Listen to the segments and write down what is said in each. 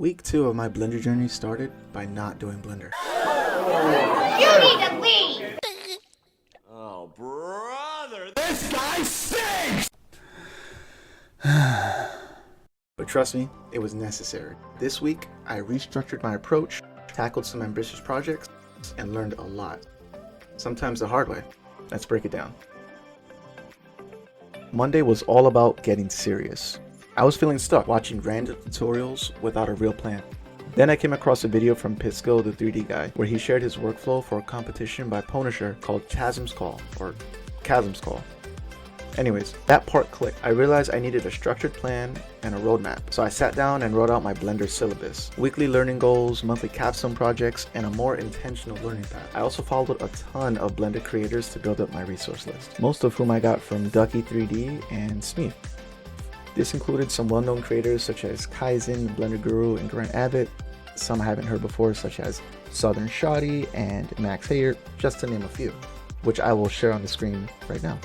Week 2 of my Blender journey started by not doing Blender. You need to leave! Oh, brother, this guy stinks! But trust me, it was necessary. This week, I restructured my approach, tackled some ambitious projects, and learned a lot. Sometimes the hard way. Let's break it down. Monday was all about getting serious. I was feeling stuck watching random tutorials without a real plan. Then I came across a video from Pisco, the 3D guy, where he shared his workflow for a competition by Punisher called Chasm's Call. Anyways, that part clicked. I realized I needed a structured plan and a roadmap. So I sat down and wrote out my Blender syllabus, weekly learning goals, monthly capstone projects, and a more intentional learning path. I also followed a ton of Blender creators to build up my resource list, most of whom I got from Ducky3D and Smeef. This included some well-known creators such as Kaizen, Blender Guru, and Grant Abbott, some I haven't heard before such as Southern Shoddy and Max Hayer, just to name a few, which I will share on the screen right now.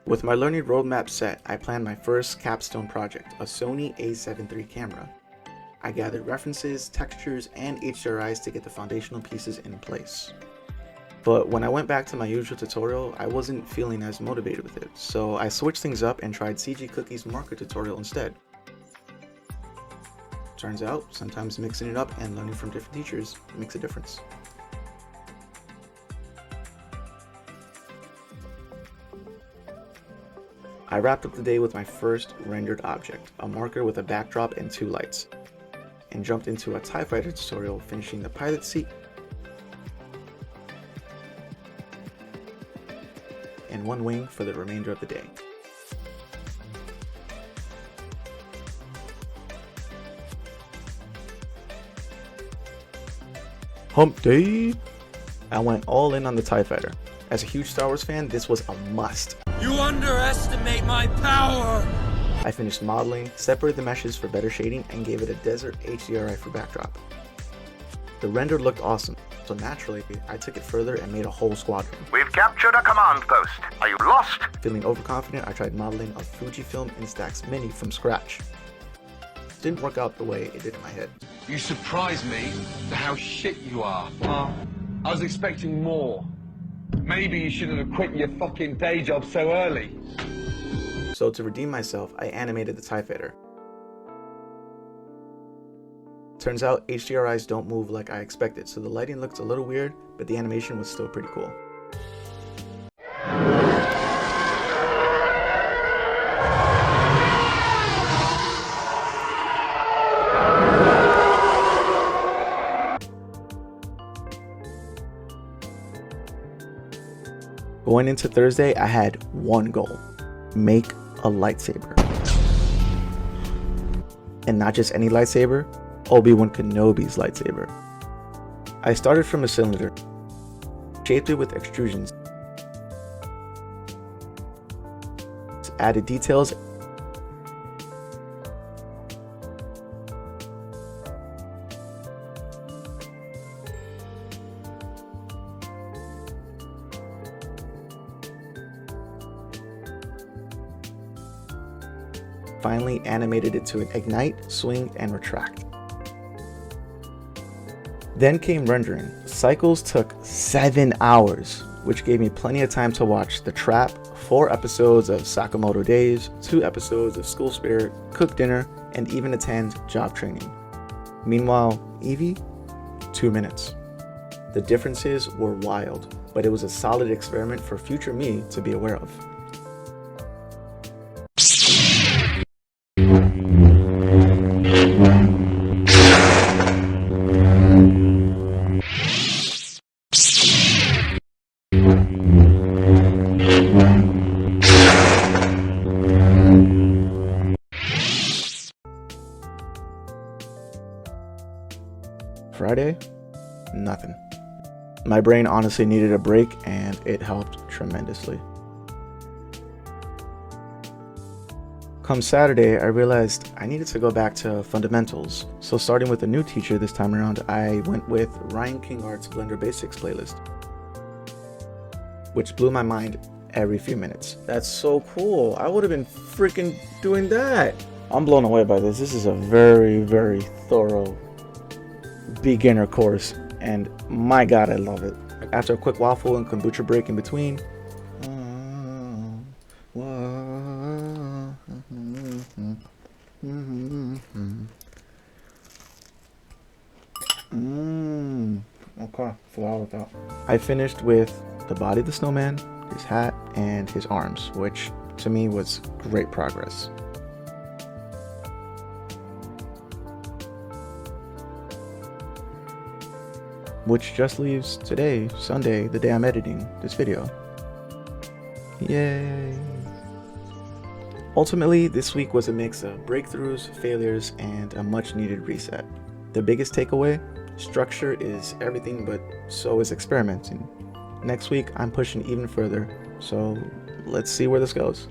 With my learning roadmap set, I planned my first capstone project, a Sony a7 III camera. I gathered references, textures, and HDRIs to get the foundational pieces in place. But when I went back to my usual tutorial, I wasn't feeling as motivated with it, so I switched things up and tried CG Cookie's marker tutorial instead. Turns out, sometimes mixing it up and learning from different teachers makes a difference. I wrapped up the day with my first rendered object, a marker with a backdrop and 2 lights, and jumped into a TIE Fighter tutorial, finishing the pilot seat and 1 wing for the remainder of the day. Hump day! I went all in on the TIE Fighter. As a huge Star Wars fan, this was a must. You underestimate my power! I finished modeling, separated the meshes for better shading, and gave it a desert HDRI for backdrop. The render looked awesome, so naturally, I took it further and made a whole squadron. We've captured a command post. Are you lost? Feeling overconfident, I tried modeling a Fujifilm Instax Mini from scratch. Didn't work out the way it did in my head. You surprised me to how shit you are. I was expecting more. Maybe you shouldn't have quit your fucking day job so early. So to redeem myself, I animated the TIE Fighter. Turns out HDRIs don't move like I expected, so the lighting looked a little weird, but the animation was still pretty cool. Going into Thursday, I had one goal: make a lightsaber. And not just any lightsaber, Obi-Wan Kenobi's lightsaber. I started from a cylinder, shaped it with extrusions, added details, finally animated it to ignite, swing, and retract. Then came rendering. Cycles took 7 hours, which gave me plenty of time to watch The Trap, 4 episodes of Sakamoto Days, 2 episodes of School Spirit, cook dinner, and even attend job training. Meanwhile, Eevee, 2 minutes. The differences were wild, but it was a solid experiment for future me to be aware of. Friday, nothing. My brain honestly needed a break, and it helped tremendously. Come Saturday, I realized I needed to go back to fundamentals. So starting with a new teacher this time around, I went with Ryan Kingart's Blender Basics playlist. which blew my mind every few minutes. That's so cool. I would have been freaking doing that. I'm blown away by this. This is a very, very thorough beginner course, and my god, I love it. After a quick waffle and kombucha break in between, okay, flower with that. I finished with the body of the snowman, his hat, and his arms, which to me was great progress. Which just leaves today, Sunday, the day I'm editing this video. Yay! Ultimately, this week was a mix of breakthroughs, failures, and a much needed reset. The biggest takeaway? Structure is everything, but so is experimenting. Next week, I'm pushing even further, so let's see where this goes.